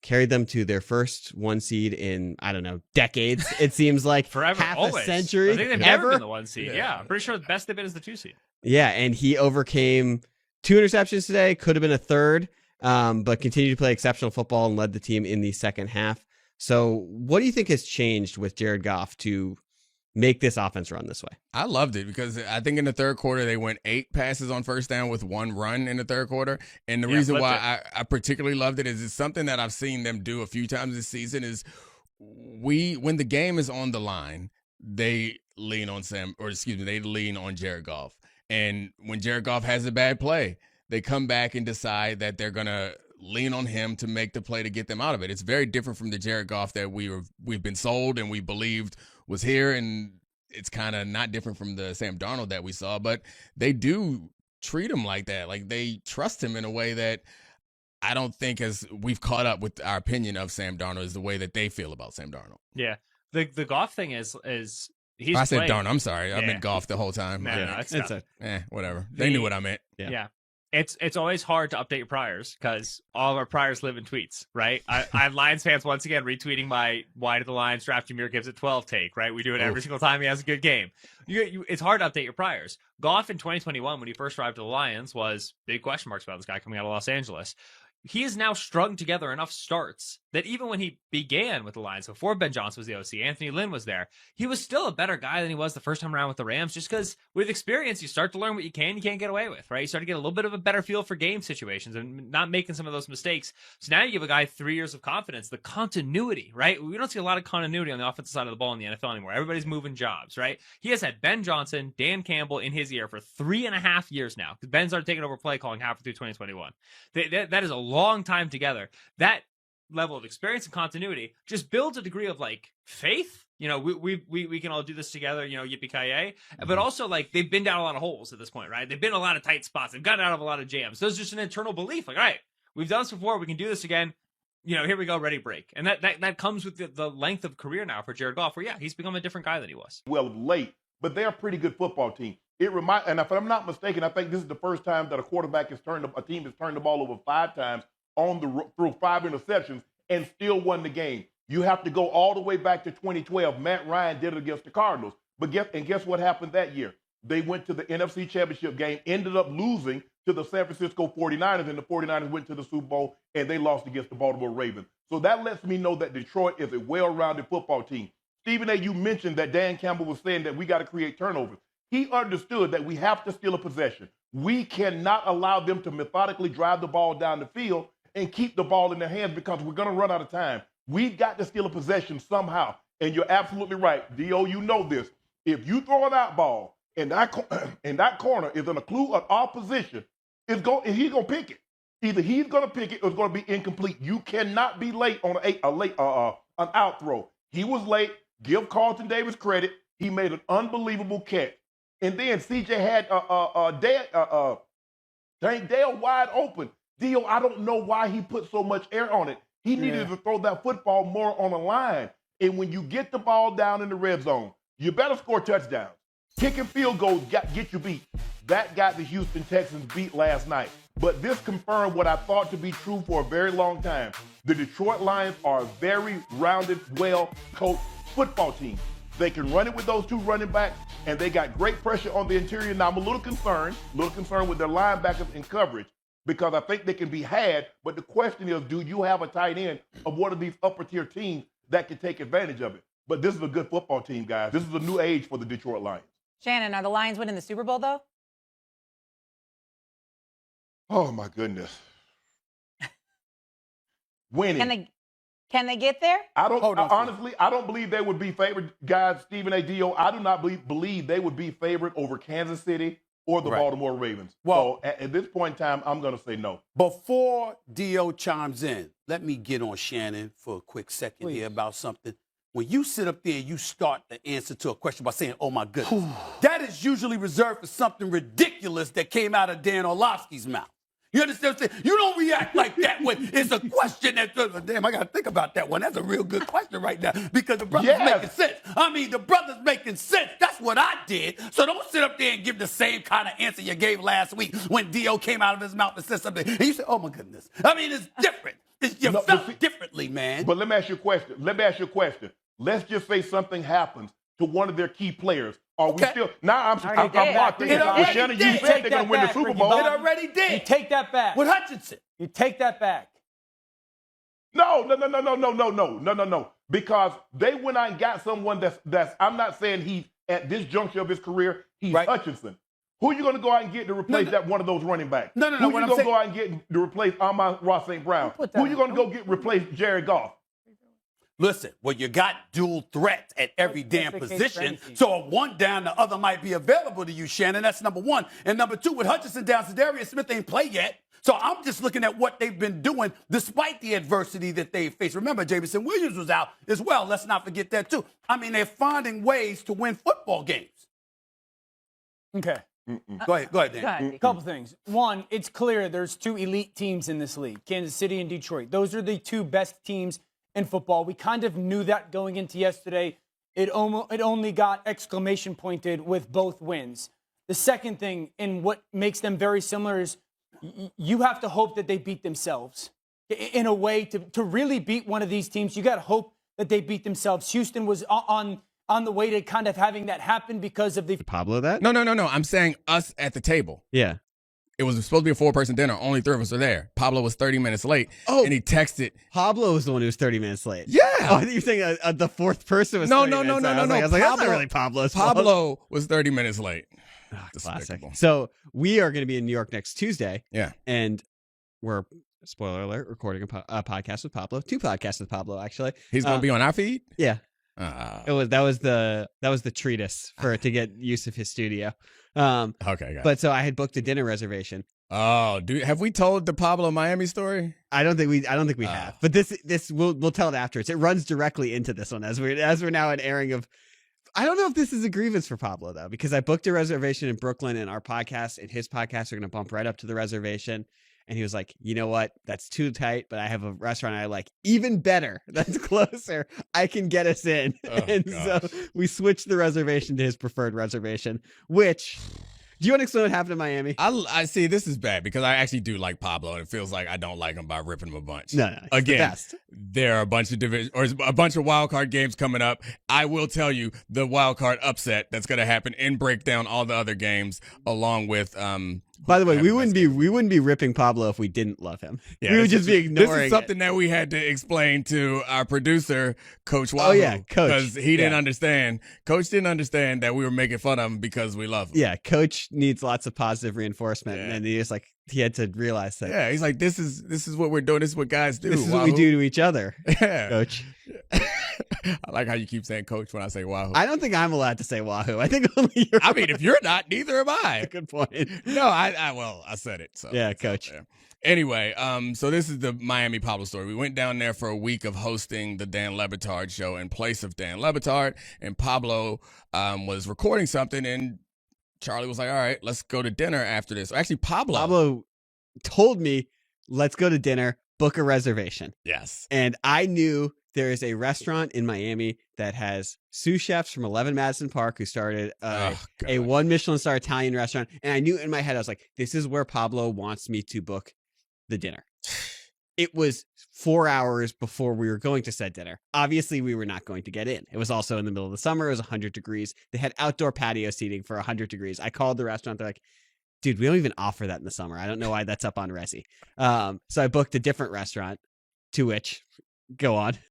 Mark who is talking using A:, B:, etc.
A: carried them to their first 1 seed in, I don't know, decades. It seems like
B: forever,
A: half
B: always.
A: a century.
B: I think they've never been the 1 seed. Yeah, I'm pretty sure the best they've been is the 2 seed.
A: Yeah, and he overcame 2 interceptions today. Could have been a third, but continued to play exceptional football and led the team in the second half. So what do you think has changed with Jared Goff to make this offense run this way?
C: I loved it because I think in the third quarter they went 8 passes on first down with 1 run in the third quarter. And the reason why I particularly loved it is it's something that I've seen them do a few times this season is when the game is on the line, they lean on they lean on Jared Goff. And when Jared Goff has a bad play, they come back and decide that they're going to lean on him to make the play to get them out of it. It's very different from the Jared Goff that we've been sold and we believed was here, and it's kind of not different from the Sam Darnold that we saw, but they do treat him like that. Like they trust him in a way that I don't think we've caught up with our opinion of Sam Darnold is the way that they feel about Sam Darnold.
B: Yeah. The Goff thing is he's
C: I said
B: playing.
C: Darnold. I'm sorry. I meant Goff the whole time.
B: No, it's
C: whatever. They knew what I meant.
B: Yeah. It's always hard to update your priors because all of our priors live in tweets, right? I have Lions fans once again retweeting my wide of the Lions draft Jameer gives it 12 take, right? We do it every single time he has a good game. It's hard to update your priors. Goff in 2021, when he first arrived to the Lions, was big question marks about this guy coming out of Los Angeles. He has now strung together enough starts that even when he began with the Lions, before Ben Johnson was the OC, Anthony Lynn was there, he was still a better guy than he was the first time around with the Rams, just because with experience, you start to learn what you can't get away with, right? You start to get a little bit of a better feel for game situations and not making some of those mistakes. So now you give a guy 3 years of confidence, the continuity, right? We don't see a lot of continuity on the offensive side of the ball in the NFL anymore. Everybody's moving jobs, right? He has had Ben Johnson, Dan Campbell in his ear for 3.5 years now, because Ben started taking over play calling halfway through 2021. That is a long time together. That level of experience and continuity just builds a degree of like faith. We can all do this together, yippee-ki-yay. But also like they've been down a lot of holes at this point, right? They've been in a lot of tight spots. They've gotten out of a lot of jams. So it's just an internal belief like, all right, we've done this before. We can do this again. Here we go, ready, break. And that comes with the length of career now for Jared Goff, where he's become a different guy than he was.
D: Well, late, but they're a pretty good football team. And if I'm not mistaken, I think this is the first time that a team has turned the ball over 5 times through 5 interceptions and still won the game. You have to go all the way back to 2012. Matt Ryan did it against the Cardinals. But guess what happened that year? They went to the NFC Championship game, ended up losing to the San Francisco 49ers, and the 49ers went to the Super Bowl, and they lost against the Baltimore Ravens. So that lets me know that Detroit is a well-rounded football team. Stephen A., you mentioned that Dan Campbell was saying that we got to create turnovers. He understood that we have to steal a possession. We cannot allow them to methodically drive the ball down the field and keep the ball in their hands because we're going to run out of time. We've got to steal a possession somehow. And you're absolutely right. D.O., you know this. If you throw an out ball and that corner is in a clue of opposition, he's going to pick it. Either he's going to pick it or it's going to be incomplete. You cannot be late on an out throw. He was late. Give Carlton Davis credit. He made an unbelievable catch. And then C.J. had Tank Dale wide open. Dio, I don't know why he put so much air on it. He needed to throw that football more on the line. And when you get the ball down in the red zone, you better score touchdowns. Kicking field goals get you beat. That got the Houston Texans beat last night. But this confirmed what I thought to be true for a very long time. The Detroit Lions are a very rounded, well-coached football team. They can run it with those 2 running backs, and they got great pressure on the interior. Now, I'm a little concerned with their linebackers in coverage, because I think they can be had, but the question is, do you have a tight end of one of these upper-tier teams that can take advantage of it? But this is a good football team, guys. This is a new age for the Detroit Lions.
E: Shannon, are the Lions winning the Super Bowl, though?
D: Oh, my goodness. Winning.
E: Can they get there?
D: Honestly, I don't believe they would be favored, guys. Stephen A. Dio, I do not believe they would be favored over Kansas City or the Baltimore Ravens. Well, so at this point in time, I'm going to say no.
F: Before Dio chimes in, let me get on Shannon for a quick second here about something. When you sit up there and you start the answer to a question by saying, oh, my goodness, that is usually reserved for something ridiculous that came out of Dan Orlovsky's mouth. You understand what I'm saying? You don't react like that when it's a question that, damn, I got to think about that one. That's a real good question right now because the brother's making sense. I mean, the brother's making sense. That's what I did. So don't sit up there and give the same kind of answer you gave last week when Dio came out of his mouth and said something. And you said, oh, my goodness. I mean, it's different. You felt differently, man.
D: But let me ask you a question. Let's just say something happens to one of their key players. Are we still? Now I'm locked in. Well, Shannon, you said they're going to win the Super Bowl.
F: It already did.
G: You take that back.
F: With Hutchinson.
G: You take that back.
D: No. Because they went out and got someone that's I'm not saying he's at this juncture of his career, he's Hutchinson. Who are you going to go out and get to replace that one of those running backs?
F: No.
D: Who are you going to go out and get to replace Amon-Ra St. Brown? Who are you going to go get replace Jared Goff?
F: Listen, well, you got dual threats at every damn position. So if one down, the other might be available to you, Shannon. That's number one. And number two, with Hutchinson down, Zadarius Smith ain't played yet. So I'm just looking at what they've been doing despite the adversity that they faced. Remember, Jameson Williams was out as well. Let's not forget that, too. I mean, they're finding ways to win football games.
G: Okay.
F: Go ahead, Dan.
G: A couple things. One, it's clear there's two elite teams in this league, Kansas City and Detroit. Those are the two best teams in football. We kind of knew that going into yesterday. It only got exclamation pointed with both wins. The second thing, and what makes them very similar, is you have to hope that they beat themselves. In a way, to really beat one of these teams, you got to hope that they beat themselves. Houston was on the way to kind of having that happen because of the...
A: Pablo that?
C: No. I'm saying us at the table.
A: Yeah.
C: It was supposed to be a 4-person dinner. Only 3 of us are there. Pablo was 30 minutes late.
A: Oh.
C: And he texted.
A: Pablo was the one who was 30 minutes late.
C: Yeah.
A: Oh, I think you're saying the fourth person was 30 minutes late.
C: No.
A: I was like, that's not really Pablo's fault.
C: Pablo was 30 minutes late.
A: Oh, classic.
C: Despicable.
A: So we are going to be in New York next Tuesday.
C: Yeah.
A: And we're, spoiler alert, recording a podcast with Pablo. 2 podcasts with Pablo, actually.
C: He's going to be on our feed?
A: Yeah. That was the treatise to get use of his studio.
C: Okay,
A: but so I had booked a dinner reservation.
C: Oh, dude, have we told the Pablo Miami story?
A: I don't think we have. But this we'll tell it afterwards. It runs directly into this one as we're now an airing of. I don't know if this is a grievance for Pablo though, because I booked a reservation in Brooklyn, and our podcast and his podcast are going to bump right up to the reservation. And he was like, you know what? That's too tight, but I have a restaurant I like even better. That's closer. I can get us in.
C: Oh,
A: and
C: gosh.
A: so we switched the reservation to his preferred reservation, which... Do you want to explain what happened in Miami?
C: I see. This is bad because I actually do like Pablo, and it feels like I don't like him by ripping him a bunch.
A: No.
C: Again, there are a bunch of wild card games coming up. I will tell you the wild card upset that's going to happen and break down all the other games along with.
A: By the way, we wouldn't be ripping Pablo if we didn't love him.
C: Yeah,
A: we would just be ignoring.
C: This is something that we had to explain to our producer, Coach Wahoo.
A: Oh yeah, Coach,
C: because he didn't understand. Coach didn't understand that we were making fun of him because we love him.
A: Yeah, Coach needs lots of positive reinforcement, and he had to realize that.
C: Yeah, he's like, this is what we're doing. This is what guys do.
A: This is what we do to each other.
C: Yeah,
A: Coach.
C: I like how you keep saying Coach when I say Wahoo.
A: I don't think I'm allowed to say Wahoo. I think only you're.
C: I mean, if you're not, neither am I.
A: Good point.
C: No, I said it. So
A: yeah, Coach.
C: Anyway, so this is the Miami Pablo story. We went down there for a week of hosting the Dan Le Batard show in place of Dan Le Batard, and Pablo was recording something, and Charlie was like, all right, let's go to dinner after this. Actually, Pablo
A: told me, let's go to dinner, book a reservation.
C: Yes.
A: And I knew there is a restaurant in Miami that has sous chefs from 11 Madison Park who started a 1 Michelin star Italian restaurant. And I knew in my head, I was like, this is where Pablo wants me to book the dinner. It was 4 hours before we were going to said dinner. Obviously, we were not going to get in. It was also in the middle of the summer. It was 100 degrees. They had outdoor patio seating for 100 degrees. I called the restaurant. They're like, dude, we don't even offer that in the summer. I don't know why that's up on Resi. So I booked a different restaurant, to which, go on.